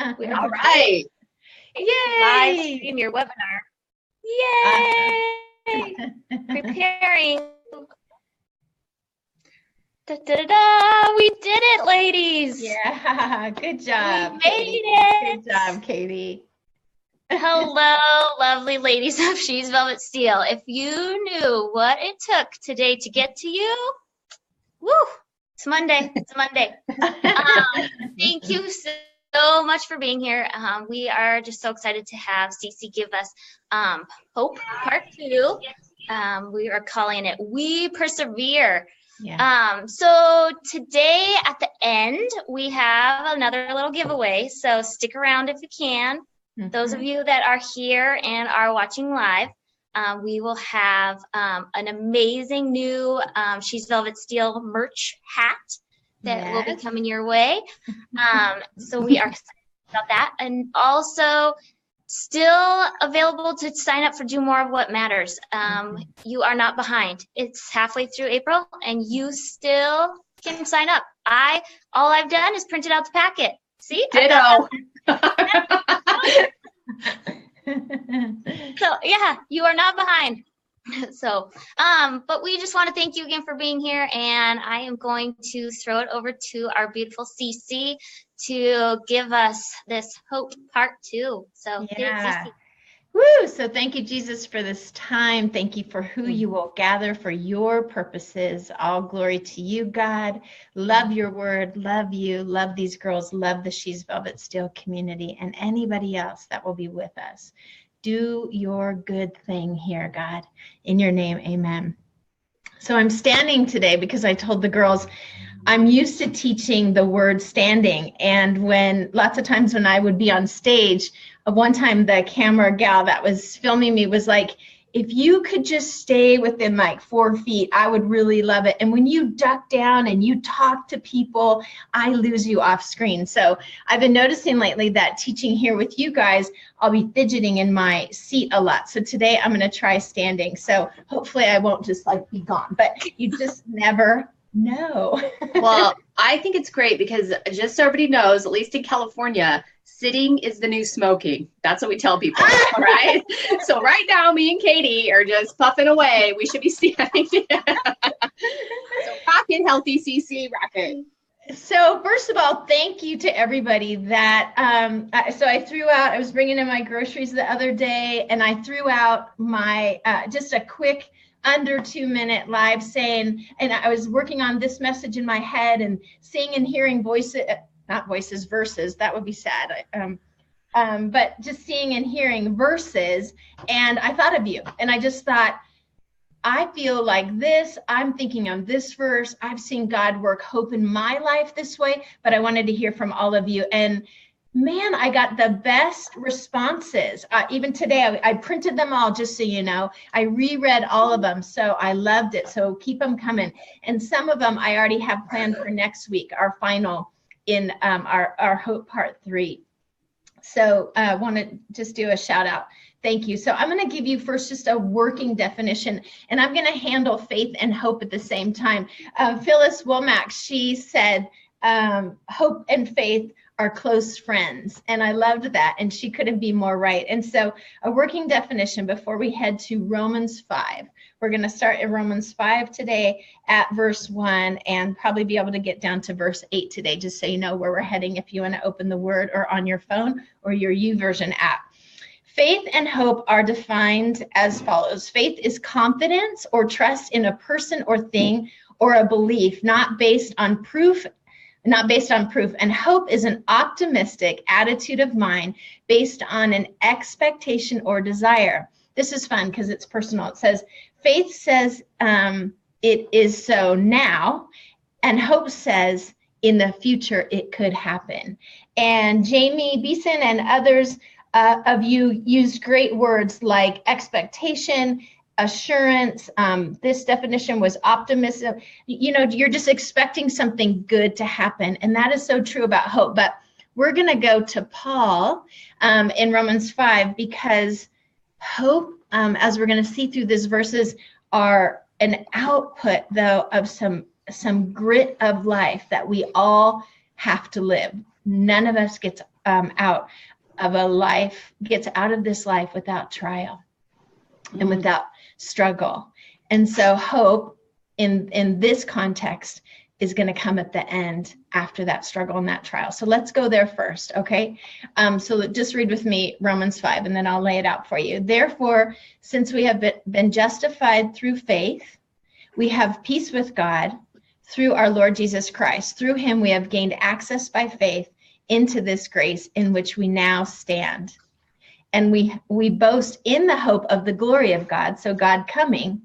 All right. Live Yay! stream your webinar. Yay! Preparing. Da, da, da, da. We did it, ladies. Yeah, good job. We Katie. made it. Good job, Katie. Hello, lovely ladies of She's Velvet Steel. If you knew what it took today to get to you, woo, it's Monday. It's Monday. Thank you so much for being here. We are just so excited to have Cece give us Hope Part 2. We are calling it We Persevere. Yeah. So today at the end, we have another little giveaway. So stick around if you can. Those of you that are here and are watching live, we will have an amazing new She's Velvet Steel merch hat that will be coming your way. So we are excited about that. And also still available to sign up for Do More of What Matters. You are not behind. It's halfway through April and you still can sign up. All I've done is printed out the packet. See? Ditto. So yeah, you are not behind. So, but we just want to thank you again for being here, and I am going to throw it over to our beautiful Cece to give us this Hope Part 2. So, Yeah. Cece. Woo! So thank you, Jesus, for this time. Thank you for who you will gather for your purposes. All glory to you, God. Love your word. Love you. Love these girls. Love the She's Velvet Steel community and anybody else that will be with us. Do your good thing here, God. In your name, amen. So I'm standing today because I told the girls I'm used to teaching the word standing. And lots of times when I would be on stage, one time the camera gal that was filming me was like, if you could just stay within like 4 feet, I would really love it. And when you duck down and you talk to people, I lose you off screen. So I've been noticing lately that teaching here with you guys, I'll be fidgeting in my seat a lot. So today I'm going to try standing. So hopefully I won't just like be gone, but you just never know. Well, I think it's great because just so everybody knows, at least in California, sitting is the new smoking. That's what we tell people, all right? So right now, me and Katie are just puffing away. We should be standing. So rock it, healthy CC, rock it. So first of all, thank you to everybody that, so I was bringing in my groceries the other day and I threw out my, just a quick under 2-minute live saying, and I was working on this message in my head and seeing and hearing voices, not voices, verses, that would be sad. But just seeing and hearing verses. And I thought of you and I just thought, I feel like this, I'm thinking on this verse, I've seen God work hope in my life this way, but I wanted to hear from all of you. And man, I got the best responses. Even today, I printed them all, just so you know. I reread all of them, so I loved it. So keep them coming. And some of them I already have planned for next week, our final in our Hope Part 3. So I want to just do a shout out. Thank you. So I'm going to give you first just a working definition, and I'm going to handle faith and hope at the same time. Phyllis Womack, she said, hope and faith are close friends. And I loved that. And she couldn't be more right. And so a working definition before we head to Romans 5. We're going to start in Romans 5 today at verse 1 and probably be able to get down to verse 8 today, just so you know where we're heading if you want to open the word or on your phone or your YouVersion app. Faith and hope are defined as follows. Faith is confidence or trust in a person or thing or a belief, not based on proof. And hope is an optimistic attitude of mind based on an expectation or desire. This is fun because it's personal. It says, faith says it is so now, and hope says in the future it could happen. And Jamie Beeson and others of you used great words like expectation, assurance. This definition was optimism. You know, you're just expecting something good to happen. And that is so true about hope. But we're going to go to Paul in Romans 5 because hope, as we're going to see through these verses, are an output, though, of some grit of life that we all have to live. none of us gets out of this life without trial and without struggle. And so hope in this context is going to come at the end after that struggle and that trial. So let's go there first, okay? So just read with me Romans 5, and then I'll lay it out for you. Therefore, since we have been justified through faith, we have peace with God through our Lord Jesus Christ. Through him, we have gained access by faith into this grace in which we now stand. And we boast in the hope of the glory of God, so God coming.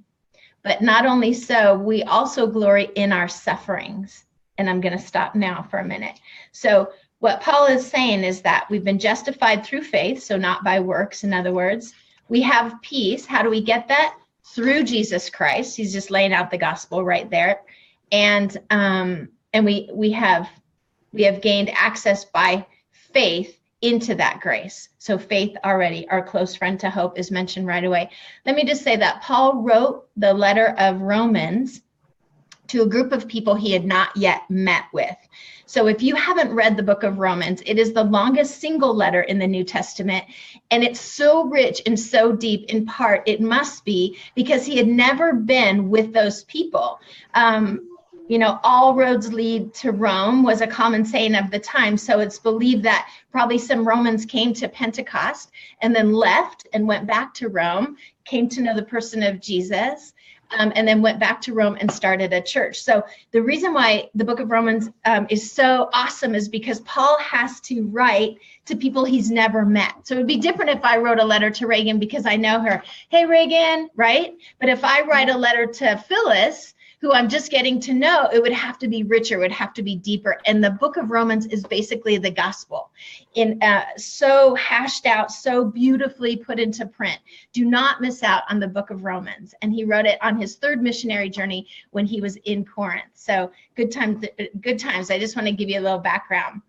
But not only so, we also glory in our sufferings. And I'm going to stop now for a minute. So what Paul is saying is that we've been justified through faith, so not by works, in other words. We have peace. How do we get that? Through Jesus Christ. He's just laying out the gospel right there. And we have gained access by faith into that grace. So faith already, our close friend to hope, is mentioned right away. Let me just say that Paul wrote the letter of Romans to a group of people he had not yet met with. So if you haven't read the book of Romans, it is the longest single letter in the New Testament. And it's so rich and so deep. In part, it must be because he had never been with those people. All roads lead to Rome was a common saying of the time. So it's believed that probably some Romans came to Pentecost and then left and went back to Rome, came to know the person of Jesus, and then went back to Rome and started a church. So the reason why the book of Romans is so awesome is because Paul has to write to people he's never met. So it would be different if I wrote a letter to Reagan because I know her. Hey, Reagan, right? But if I write a letter to Phyllis, who I'm just getting to know, it would have to be richer, it would have to be deeper. And the book of Romans is basically the gospel in so hashed out, so beautifully put into print. Do not miss out on the book of Romans. And he wrote it on his third missionary journey when he was in Corinth. So good times. I just want to give you a little background.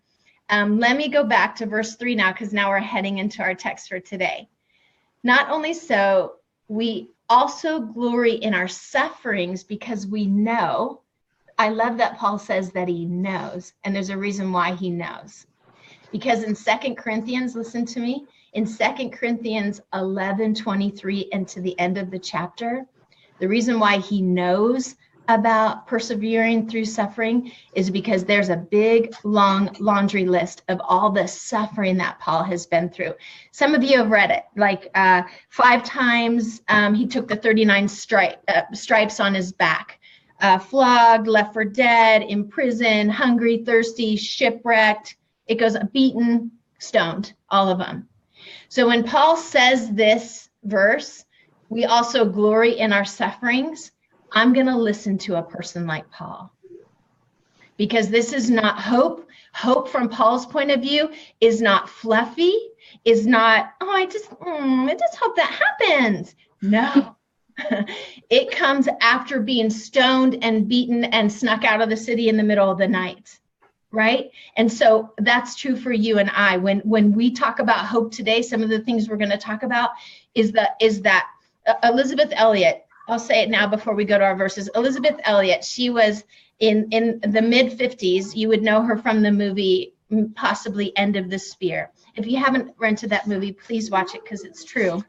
Let me go back to verse 3 now, because now we're heading into our text for today. Not only so, we also glory in our sufferings because we know. I love that Paul says that he knows, and there's a reason why he knows. Because in 2 Corinthians, listen to me, in 2 Corinthians 11:23 and to the end of the chapter, the reason why he knows about persevering through suffering is because there's a big, long laundry list of all the suffering that Paul has been through. Some of you have read it, like 5 times he took the 39 stripes on his back, flogged, left for dead, in prison, hungry, thirsty, shipwrecked. It goes beaten, stoned, all of them. So when Paul says this verse, we also glory in our sufferings. I'm going to listen to a person like Paul, because this is not hope. Hope from Paul's point of view is not fluffy, is not, I just hope that happens. No, it comes after being stoned and beaten and snuck out of the city in the middle of the night, right? And so that's true for you and I. When we talk about hope today, some of the things we're going to talk about is that Elizabeth Elliot, I'll say it now before we go to our verses. Elizabeth Elliot, she was in the mid-50s. You would know her from the movie, possibly End of the Spear. If you haven't rented that movie, please watch it because it's true.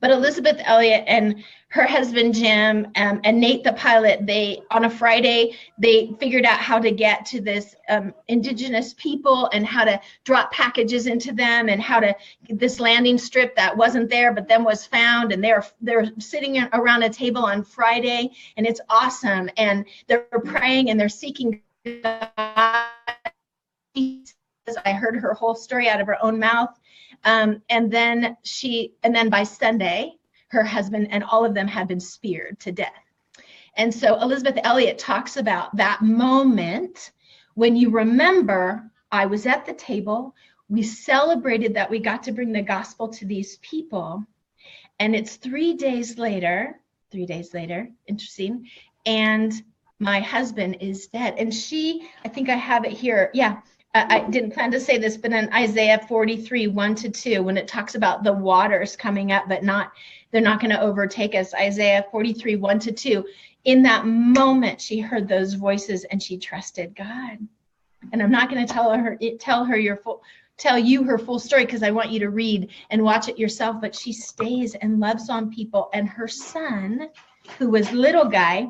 But Elizabeth Elliot and her husband, Jim, and Nate, the pilot, on a Friday, they figured out how to get to this indigenous people and how to drop packages into them and how to this landing strip that wasn't there, but then was found. And they're sitting around a table on Friday, and it's awesome. And they're praying and they're seeking God. I heard her whole story out of her own mouth. And then by Sunday, her husband and all of them had been speared to death. And so Elizabeth Elliot talks about that moment when you remember, I was at the table, we celebrated that we got to bring the gospel to these people. And it's 3 days later, interesting. And my husband is dead. And I think I have it here. Yeah. I didn't plan to say this, but in Isaiah 43, 1-2, when it talks about the waters coming up, but they're not going to overtake us. Isaiah 43, 1-2. In that moment, she heard those voices and she trusted God. And I'm not going to tell you her full story because I want you to read and watch it yourself, but she stays and loves on people. And her son, who was little guy,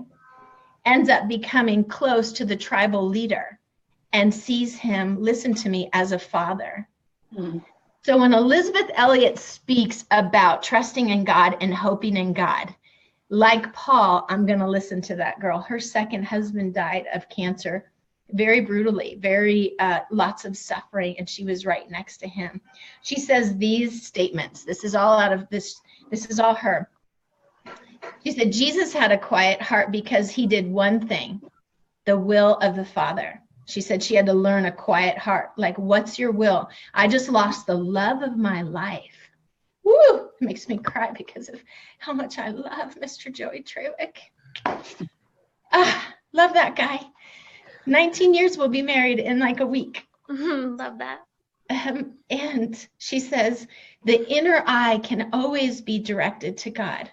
ends up becoming close to the tribal leader and sees him, listen to me, as a father. Mm-hmm. So when Elizabeth Elliot speaks about trusting in God and hoping in God, like Paul, I'm going to listen to that girl. Her second husband died of cancer, very brutally, very lots of suffering, and she was right next to him. She says these statements. This is all out of this. This is all her. She said, Jesus had a quiet heart because he did one thing, the will of the Father. She said she had to learn a quiet heart. Like, what's your will? I just lost the love of my life. Woo! It makes me cry because of how much I love Mr. Joey Traywick. Love that guy. 19 years, we'll be married in like a week. Love that. And she says, the inner eye can always be directed to God.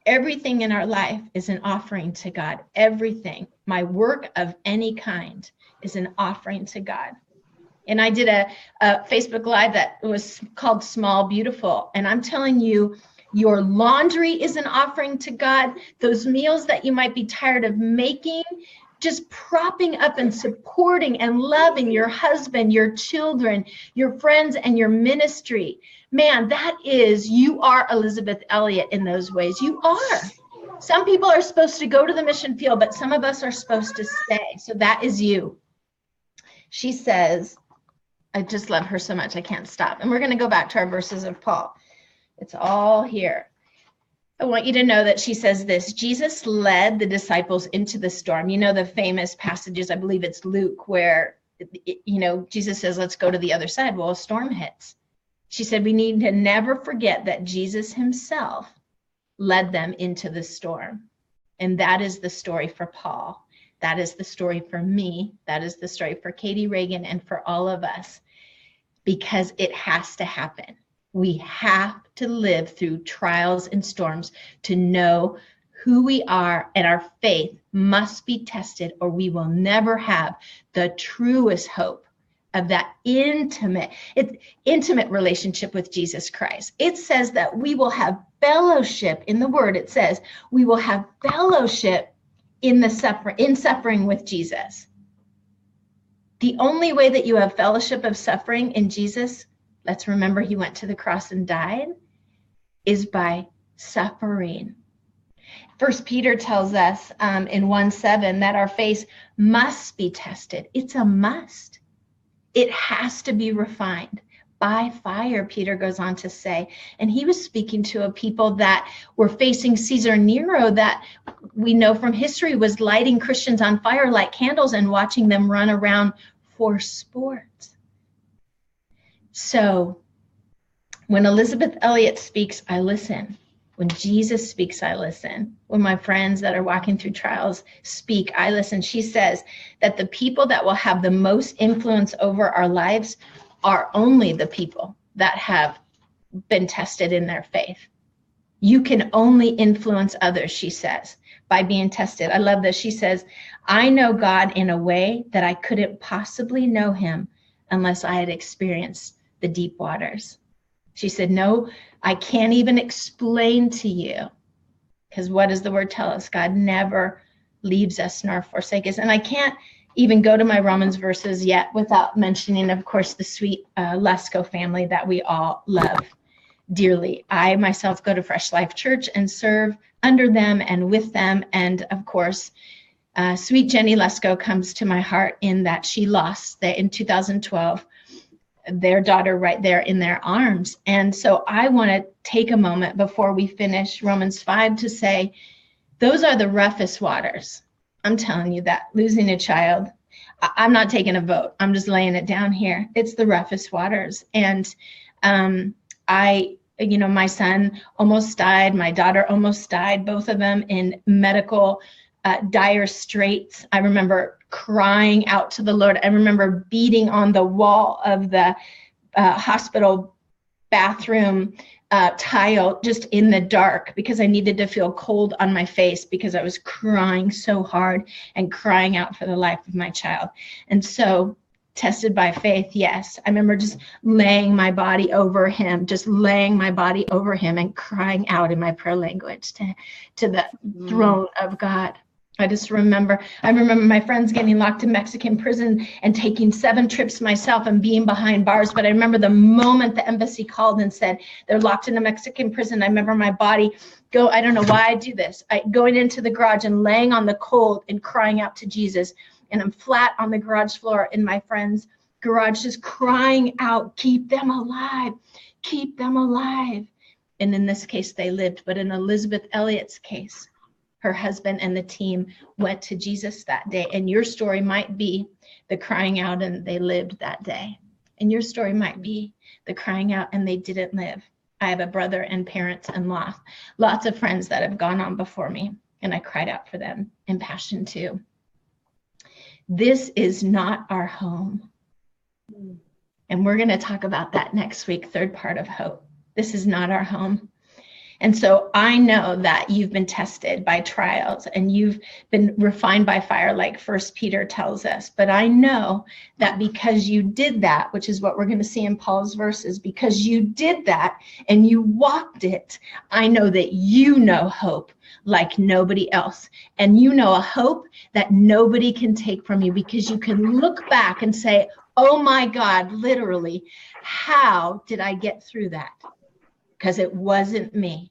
Everything in our life is an offering to God. Everything. My work of any kind is an offering to God. And I did a Facebook Live that was called Small Beautiful. And I'm telling you, your laundry is an offering to God. Those meals that you might be tired of making, just propping up and supporting and loving your husband, your children, your friends, and your ministry. Man, that is, you are Elizabeth Elliot in those ways. You are. Some people are supposed to go to the mission field, but some of us are supposed to stay. So that is you. She says, I just love her so much, I can't stop. And we're going to go back to our verses of Paul. It's all here. I want you to know that she says this, Jesus led the disciples into the storm. You know, the famous passages, I believe it's Luke, where, Jesus says, let's go to the other side. Well, a storm hits. She said, we need to never forget that Jesus himself led them into the storm. And that is the story for Paul. That is the story for me. That is the story for Katie Reagan and for all of us, because it has to happen. We have to live through trials and storms to know who we are, and our faith must be tested, or we will never have the truest hope of that intimate relationship with Jesus Christ. It says that we will have fellowship in the word. It says we will have fellowship in suffering with Jesus. The only way that you have fellowship of suffering in Jesus, let's remember he went to the cross and died, is by suffering. First Peter tells us in 1:7 that our faith must be tested. It's a must. It has to be refined by fire, Peter goes on to say. And he was speaking to a people that were facing Caesar Nero, that we know from history was lighting Christians on fire like candles and watching them run around for sport. So when Elizabeth Elliot speaks, I listen. When Jesus speaks, I listen. When my friends that are walking through trials speak, I listen. She says that the people that will have the most influence over our lives are only the people that have been tested in their faith. You can only influence others, she says, by being tested. I love this. She says, I know God in a way that I couldn't possibly know him unless I had experienced the deep waters. She said, no, I can't even explain to you, because what does the word tell us? God never leaves us nor forsakes us. And I can't even go to my Romans verses yet without mentioning, of course, the sweet Lesko family that we all love dearly. I myself go to Fresh Life Church and serve under them and with them. And of course, sweet Jenny Lesko comes to my heart in that she lost in 2012 their daughter right there in their arms. And so I want to take a moment before we finish Romans 5 to say, those are the roughest waters. I'm telling you that, losing a child, I'm not taking a vote. I'm just laying it down here. It's the roughest waters. And my son almost died. My daughter almost died, both of them in medical dire straits. I remember crying out to the Lord. I remember beating on the wall of the hospital bathroom tile just in the dark because I needed to feel cold on my face because I was crying so hard and crying out for the life of my child. And so Tested by faith, yes. I remember just laying my body over him, and crying out in my prayer language to the throne of God. I remember my friends getting locked in Mexican prison and taking 7 trips myself and being behind bars. But I remember the moment the embassy called and said they're locked in a Mexican prison, I remember my body I don't know why I do this, going into the garage and laying on the cold and crying out to Jesus. And I'm flat on the garage floor in my friend's garage, just crying out, keep them alive, keep them alive. And in this case, they lived. But in Elizabeth Elliot's case, her husband and the team went to Jesus that day. And your story might be the crying out and they lived that day. And your story might be the crying out and they didn't live. I have a brother and parents and lots of friends that have gone on before me. And I cried out for them in passion too. This is not our home. And we're going to talk about that next week, third part of hope. This is not our home. And so I know that you've been tested by trials and you've been refined by fire, like 1 Peter tells us. But I know that because you did that, which is what we're going to see in Paul's verses, because you did that and you walked it, I know that you know hope like nobody else. And you know a hope that nobody can take from you, because you can look back and say, oh my God, literally, how did I get through that? Because it wasn't me.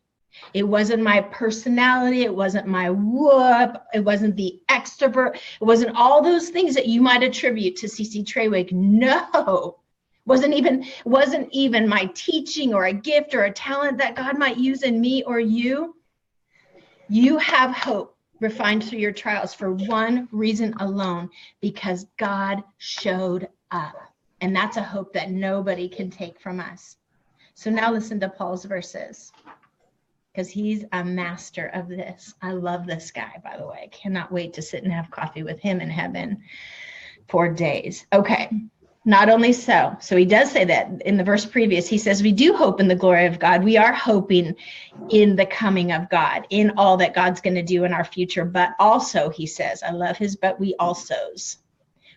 It wasn't my personality. It wasn't my whoop. It wasn't the extrovert. It wasn't all those things that you might attribute to Cece Traywick. No, wasn't even my teaching or a gift or a talent that God might use in me or you. You have hope refined through your trials for one reason alone, because God showed up. And that's a hope that nobody can take from us. So now listen to Paul's verses, because he's a master of this. I love this guy, by the way. I cannot wait to sit and have coffee with him in heaven for days. Okay, not only so he does say that in the verse previous, he says, we do hope in the glory of God. We are hoping in the coming of God, in all that God's going to do in our future. But also, he says, I love his, but we alsos.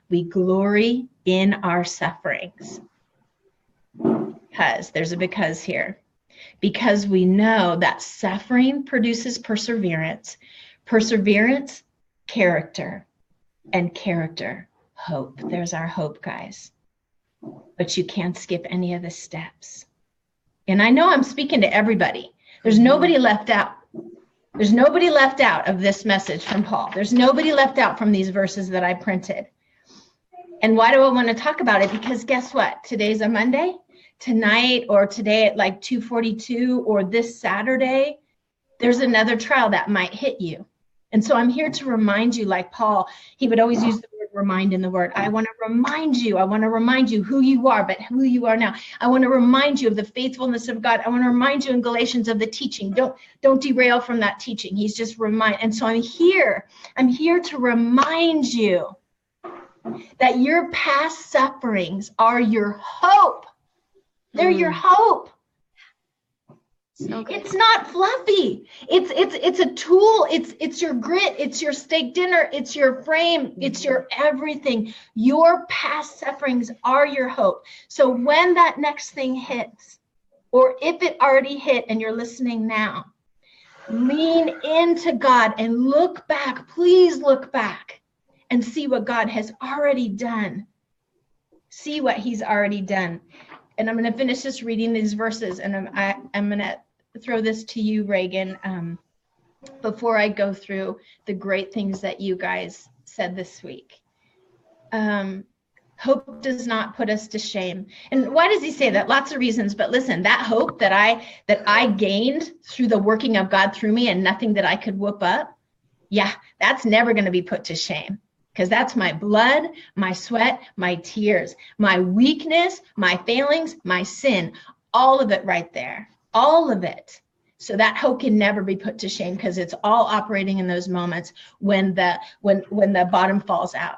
We glory in our sufferings. Because, there's a because here. Because we know that suffering produces perseverance, perseverance, character, and character, hope. There's our hope, guys. But you can't skip any of the steps. And I know I'm speaking to everybody. There's nobody left out. There's nobody left out of this message from Paul. There's nobody left out from these verses that I printed. And why do I want to talk about it? Because guess what? Today's a Monday. Tonight or today at like 2:42 or this Saturday, there's another trial that might hit you. And so I'm here to remind you, like Paul, he would always use the word remind in the word. I want to remind you who you are, but who you are now. I want to remind you of the faithfulness of God. I want to remind you in Galatians of the teaching. Don't derail from that teaching. He's just and so I'm here to remind you that your past sufferings are your hope. They're your hope. So it's not fluffy. It's a tool. It's your grit. It's your steak dinner. It's your frame. It's your everything. Your past sufferings are your hope. So when that next thing hits, or if it already hit and you're listening now, lean into God and look back. Please look back and see what God has already done. See what he's already done. And I'm going to finish just reading these verses, and I'm going to throw this to you, Reagan, before I go through the great things that you guys said this week. Hope does not put us to shame. And why does he say that? Lots of reasons. But listen, that hope that I gained through the working of God through me and nothing that I could whoop up, that's never going to be put to shame. Because that's my blood, my sweat, my tears, my weakness, my failings, my sin, all of it right there, all of it. So that hope can never be put to shame, because it's all operating in those moments when the bottom falls out,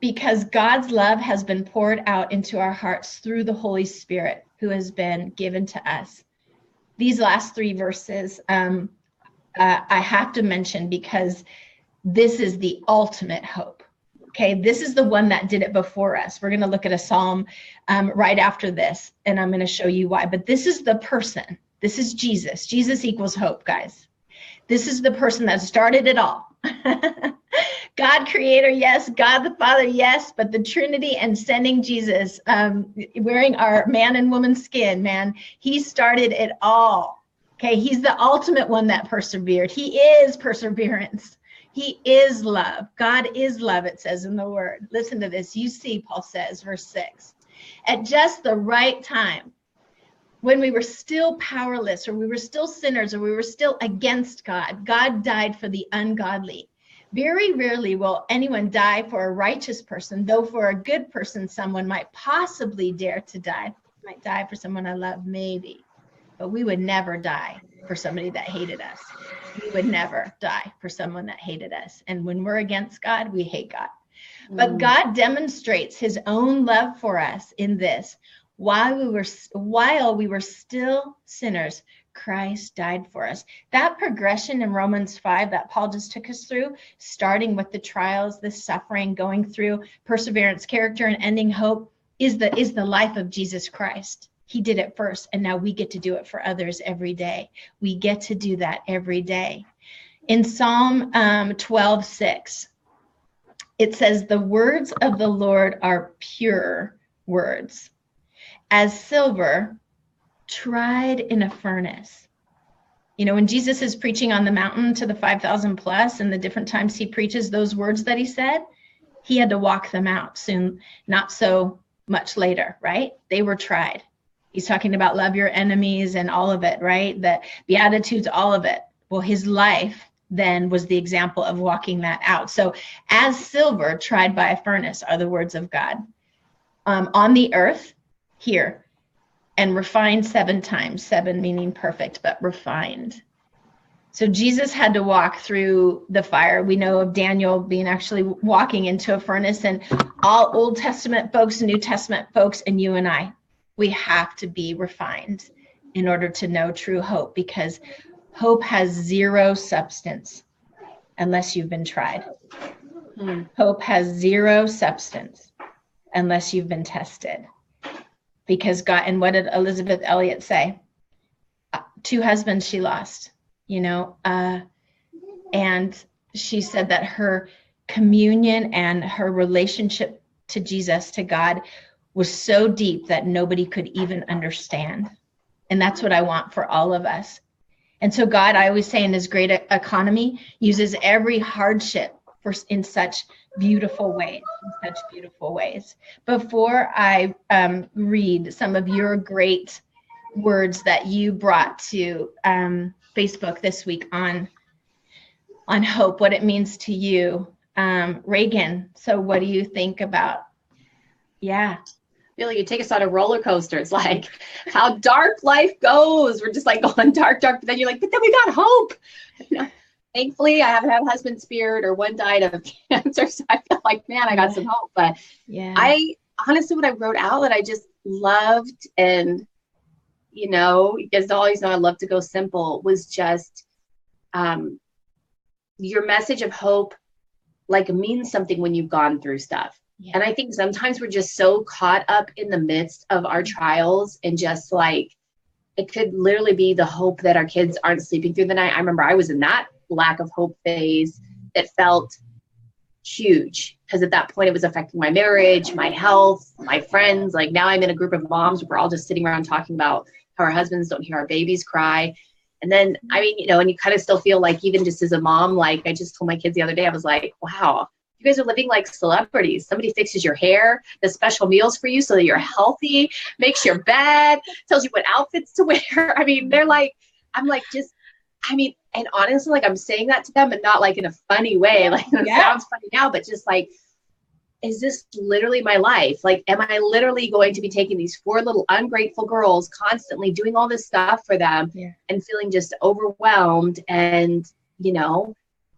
Because God's love has been poured out into our hearts through the Holy Spirit who has been given to us. These last 3 verses, I have to mention, because this is the ultimate hope. Okay, this is the one that did it before us. We're going to look at a psalm right after this, and I'm going to show you why. But this is the person. This is Jesus. Jesus equals hope, guys. This is the person that started it all. God creator, yes. God the Father, yes. But the Trinity and sending Jesus, wearing our man and woman skin, man, he started it all. Okay, he's the ultimate one that persevered. He is perseverance. He is love. God is love, it says in the word. Listen to this. You see, Paul says, verse 6, at just the right time, when we were still powerless, or we were still sinners, or we were still against God, God died for the ungodly. Very rarely will anyone die for a righteous person, though for a good person, someone might possibly dare to die. Might die for someone I love, maybe. But we would never die for somebody that hated us. We would never die for someone that hated us. And when we're against God, we hate God. But God demonstrates his own love for us in this. While we were still sinners, Christ died for us. That progression in Romans 5 that Paul just took us through, starting with the trials, the suffering, going through perseverance, character, and ending hope, is the life of Jesus Christ. He did it first, and now we get to do it for others every day. We get to do that every day. In Psalm 12:6, it says, the words of the Lord are pure words, as silver tried in a furnace. You know, when Jesus is preaching on the mountain to the 5,000 plus, and the different times he preaches those words that he said, he had to walk them out soon, not so much later, right? They were tried. He's talking about love your enemies and all of it, right? The Beatitudes, all of it. Well, his life then was the example of walking that out. So as silver tried by a furnace are the words of God. On the earth, here, and refined 7 times, 7 meaning perfect, but refined. So Jesus had to walk through the fire. We know of Daniel being actually walking into a furnace, and all Old Testament folks, New Testament folks, and you and I, we have to be refined in order to know true hope, because hope has zero substance unless you've been tried. Hope has zero substance unless you've been tested. Because God, and what did Elizabeth Elliot say? 2 husbands she lost, you know, and she said that her communion and her relationship to Jesus, to God, was so deep that nobody could even understand. And that's what I want for all of us. And so God, I always say, in his great economy, uses every hardship in such beautiful ways, Before I read some of your great words that you brought to Facebook this week on hope, what it means to you, Reagan, so what do you think about? Yeah. Really, you take us on a roller coaster. It's like how dark life goes. We're just like going dark, but then you're like, but then we got hope. You know? Thankfully, I haven't had a husband spared or one died of cancer. So I feel like, man, I got some hope. But yeah, I honestly, what I wrote out that I just loved, and, you know, you guys always know I love to go simple, was just your message of hope, like, means something when you've gone through stuff. Yeah. And I think sometimes we're just so caught up in the midst of our trials, and just like, it could literally be the hope that our kids aren't sleeping through the night. I remember I was in that lack of hope phase that felt huge, because at that point it was affecting my marriage, my health, my friends. Like, now I'm in a group of moms, we're all just sitting around talking about how our husbands don't hear our babies cry. And then, I mean, you know, and you kind of still feel like, even just as a mom, like I just told my kids the other day, I was like, wow, you guys are living like celebrities. Somebody fixes your hair, does special meals for you so that you're healthy, makes your bed, tells you what outfits to wear. I mean, they're like, I'm like, just, I mean, and honestly, like, I'm saying that to them, but not like in a funny way. Like, it sounds funny now, but just like, is this literally my life? Like, am I literally going to be taking these 4 little ungrateful girls, constantly doing all this stuff for them, and feeling just overwhelmed? And, you know,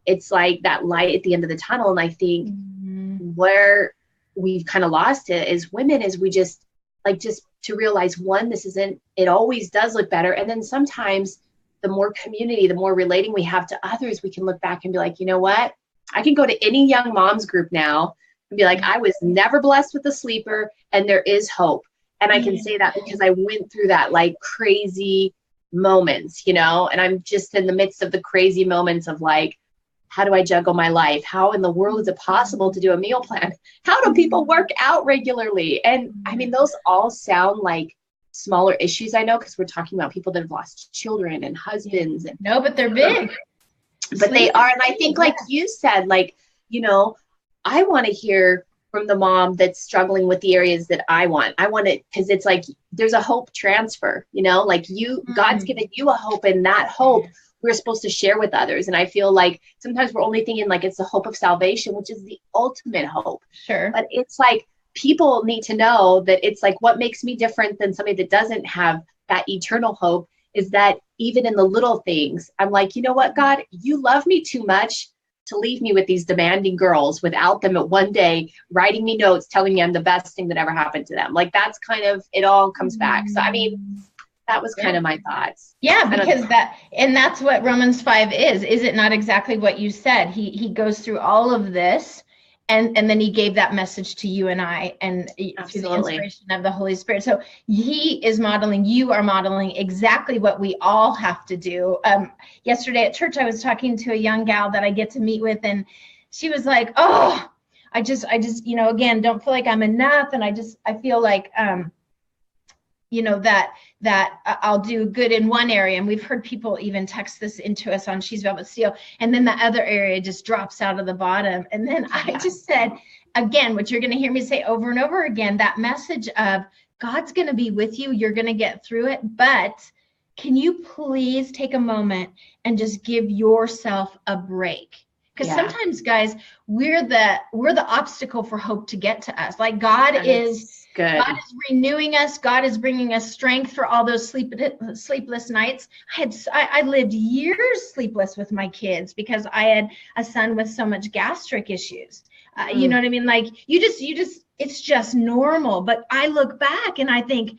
it's like that light at the end of the tunnel. And I think where we've kind of lost it as women is we just like, just to realize, one, this isn't, it always does look better. And then sometimes the more community, the more relating we have to others, we can look back and be like, you know what? I can go to any young moms group now and be like, I was never blessed with a sleeper, and there is hope. And I can say that because I went through that like crazy moments, you know, and I'm just in the midst of the crazy moments of like, how do I juggle my life? How in the world is it possible to do a meal plan? How do people work out regularly? And I mean, those all sound like smaller issues, I know, because we're talking about people that have lost children and husbands. And, no, but they're big. But they are. And I think, like you said, like, you know, I want to hear from the mom that's struggling with the areas that I want it, because it's like, there's a hope transfer, you know, like God's given you a hope, and that hope we're supposed to share with others. And I feel like sometimes we're only thinking like it's the hope of salvation, which is the ultimate hope. Sure. But it's like, people need to know that it's like, what makes me different than somebody that doesn't have that eternal hope is that even in the little things, I'm like, you know what, God, you love me too much to leave me with these demanding girls without them at one day writing me notes telling me I'm the best thing that ever happened to them. Like, that's kind of, it all comes back. So, I mean, that was kind of my thoughts. Yeah, because that's what Romans 5 is it not exactly what you said? He goes through all of this, and then he gave that message to you and I, and through the inspiration of the Holy Spirit. So you are modeling exactly what we all have to do. Yesterday at church, I was talking to a young gal that I get to meet with, and she was like, oh, I just, you know, again, don't feel like I'm enough. And I feel like, you know, that I'll do good in one area. And we've heard people even text this into us on She's Velvet Steel. And then the other area just drops out of the bottom. And then I just said, again, what you're going to hear me say over and over again, that message of God's going to be with you. You're going to get through it. But can you please take a moment and just give yourself a break? Because sometimes, guys, we're the obstacle for hope to get to us. Like God is renewing us. God is bringing us strength for all those sleepless nights. I lived years sleepless with my kids because I had a son with so much gastric issues. You know what I mean? Like you just, it's just normal. But I look back and I think,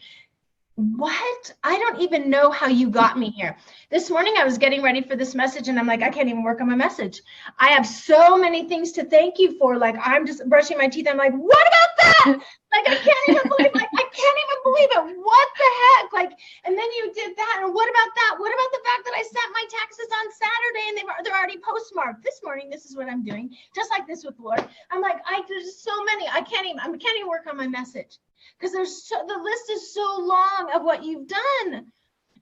what? I don't even know how you got me here. This morning I was getting ready for this message and I'm like, I can't even work on my message. I have so many things to thank you for. Like, I'm just brushing my teeth. I'm like, what about that? Like, I can't even believe it. What the heck? Like, and then you did that. And what about that? What about the fact that I sent my taxes on Saturday and they're already postmarked? This morning, this is what I'm doing. Just like this with the Lord. I'm like, there's so many. I can't even work on my message. Because the list is so long of what you've done.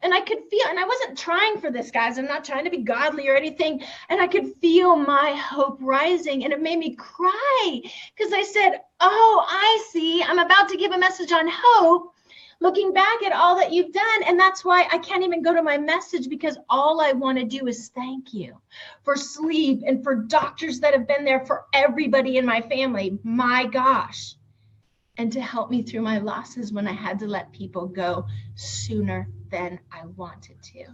And I could feel, and I wasn't trying for this, guys. I'm not trying to be godly or anything. And I could feel my hope rising, and it made me cry because I said, oh, I see. I'm about to give a message on hope, looking back at all that you've done. And that's why I can't even go to my message, because all I want to do is thank you for sleep and for doctors that have been there for everybody in my family. My gosh. And to help me through my losses when I had to let people go sooner than I wanted to.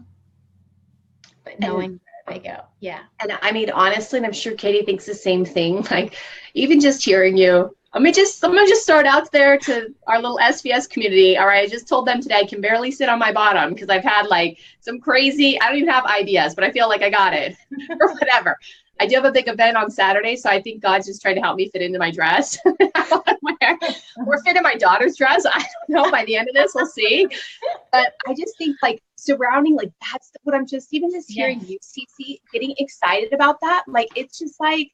But knowing where they go. Yeah. And I mean, honestly, and I'm sure Katie thinks the same thing. Like, even just hearing you, I'm gonna just start out there to our little SVS community. All right. I just told them today I can barely sit on my bottom because I've had like some crazy, I don't even have ideas, but I feel like I got it or whatever. I do have a big event on Saturday, so I think God's just trying to help me fit into my dress. Or fit in my daughter's dress. I don't know. By the end of this, we'll see. But I just think like surrounding, like that's what I'm just, even just hearing you, Cece, getting excited about that. Like, it's just like,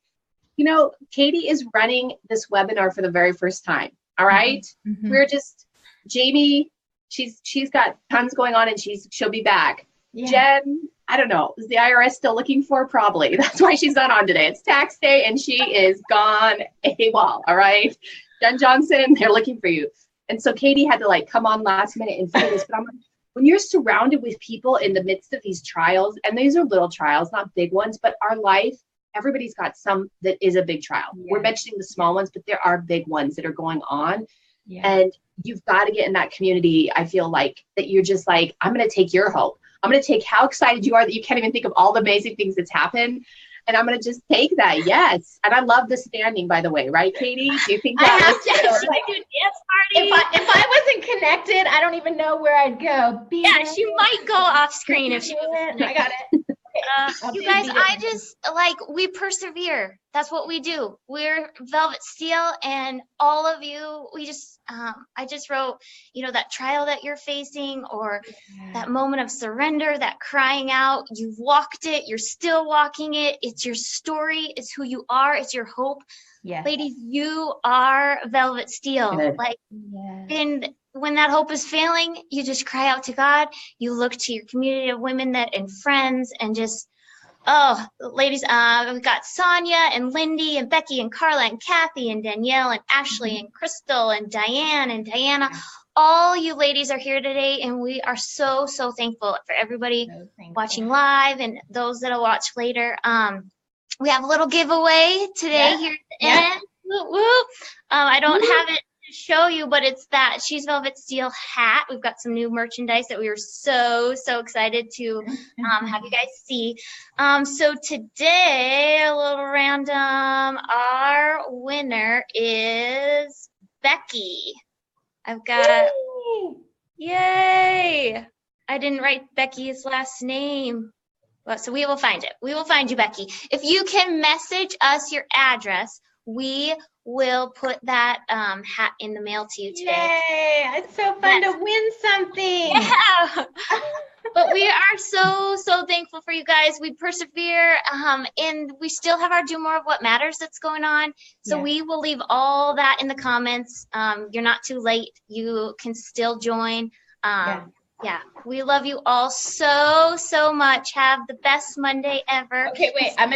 you know, Katie is running this webinar for the very first time. All right. Mm-hmm. We're just, Jamie, she's got tons going on and she'll be back. Yeah. Jen, I don't know. Is the IRS still looking for her? Probably. That's why she's not on today. It's tax day and she is gone AWOL. All right. Jen Johnson, they're looking for you. And so Katie had to like come on last minute and do this. But I'm like, when you're surrounded with people in the midst of these trials, and these are little trials, not big ones, but our life, everybody's got some that is a big trial. Yeah. We're mentioning the small ones, but there are big ones that are going on. Yeah. And you've got to get in that community. I feel like that you're just like, I'm going to take your hope. I'm going to take how excited you are that you can't even think of all the amazing things that's happened. And I'm going to just take that. Yes. And I love the standing, by the way. Right, Katie? Do you think that Should I do a dance party? If I wasn't connected, I don't even know where I'd go. Yeah, she might go off screen if she wasn't. I got it. You guys, we persevere. That's what we do. We're Velvet Steel, and all of you, I just wrote, that trial that you're facing, or that moment of surrender, that crying out. You've walked it. You're still walking it. It's your story. It's who you are. It's your hope. Yes. Ladies, you are Velvet Steel. Good. And when that hope is failing, you just cry out to God. You look to your community of women and friends, and just, ladies, we've got Sonia and Lindy and Becky and Carla and Kathy and Danielle and Ashley and Crystal and Diane and Diana. All you ladies are here today, and we are so, so thankful for everybody watching live and those that'll watch later. We have a little giveaway today here at the end. Woo, woo. I don't have it to show you, but it's that She's Velvet Steel hat. We've got some new merchandise that we were so, so excited to have you guys see. So today, a little random, our winner is Becky. I've got, yay! I didn't write Becky's last name. Well, so we will find it. We will find you, Becky. If you can message us your address, we will put that hat in the mail to you today. Yay! It's so fun to win something. Yeah. But we are so, so thankful for you guys. We persevere, and we still have our Do More of What Matters that's going on. So we will leave all that in the comments. You're not too late. You can still join. Yeah, we love you all so, so much. Have the best Monday ever. Okay, wait, I'm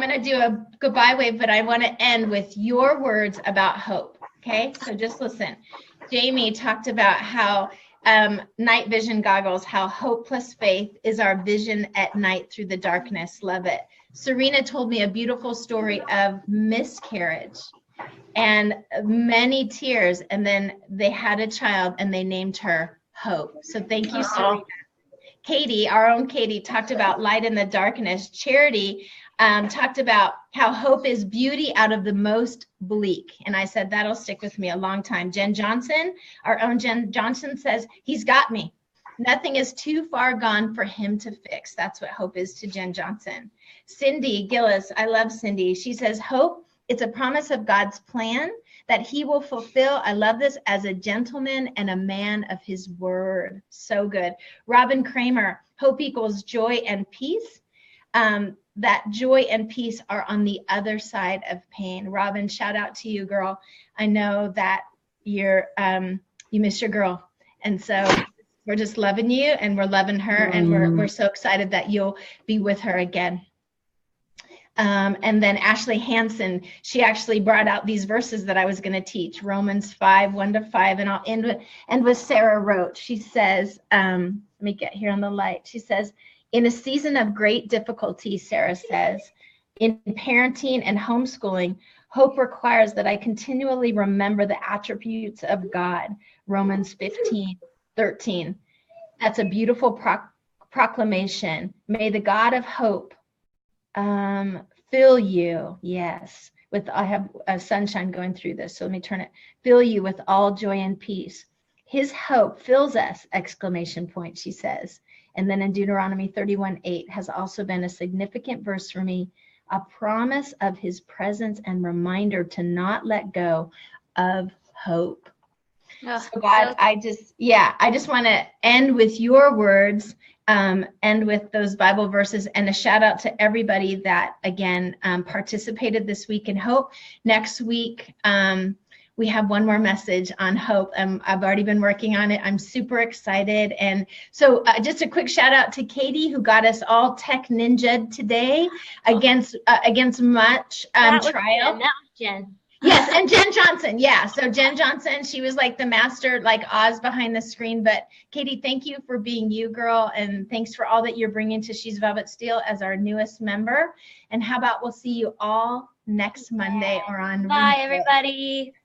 gonna do a goodbye wave, but I want to end with your words about hope. Okay, so just listen. Jamie talked about how night vision goggles, how hope plus faith is our vision at night through the darkness. Love it. Serena told me a beautiful story of miscarriage and many tears, and then they had a child and they named her Hope. So thank you, Serena. Katie, our own Katie, talked about light in the darkness. Charity talked about how hope is beauty out of the most bleak. And I said, that'll stick with me a long time. Jen Johnson, our own Jen Johnson, says, he's got me. Nothing is too far gone for him to fix. That's what hope is to Jen Johnson. Cindy Gillis, I love Cindy. She says, hope, it's a promise of God's plan that he will fulfill. I love this, as a gentleman and a man of his word. So good. Robin Kramer, hope equals joy and peace. That joy and peace are on the other side of pain. Robin, shout out to you, girl. I know that you miss your girl. And so we're just loving you, and we're loving her, and we're so excited that you'll be with her again. And then Ashley Hansen, she actually brought out these verses that I was going to teach, Romans 5, 1-5, and I'll end with Sarah Roach. She says, let me get here on the light. She says, in a season of great difficulty, Sarah says, in parenting and homeschooling, hope requires that I continually remember the attributes of God, Romans 15:13. That's a beautiful proclamation. May the God of hope fill you, yes, with, I have a sunshine going through this, so let me turn it, fill you with all joy and peace. His hope fills us, exclamation point, she says. And then in Deuteronomy 31:8 has also been a significant verse for me, a promise of his presence and reminder to not let go of hope. So God, I just want to end with your words, end with those Bible verses, and a shout out to everybody that, again, participated this week in Hope. Next week, we have one more message on hope. I've already been working on it. I'm super excited. And so just a quick shout out to Katie, who got us all tech ninja today against much trial. That was Jen. Yes, and Jen Johnson. Yeah, so Jen Johnson, she was like the master, like Oz behind the screen. But Katie, thank you for being you, girl. And thanks for all that you're bringing to She's Velvet Steel as our newest member. And how about we'll see you all next Monday or on Bye, everybody.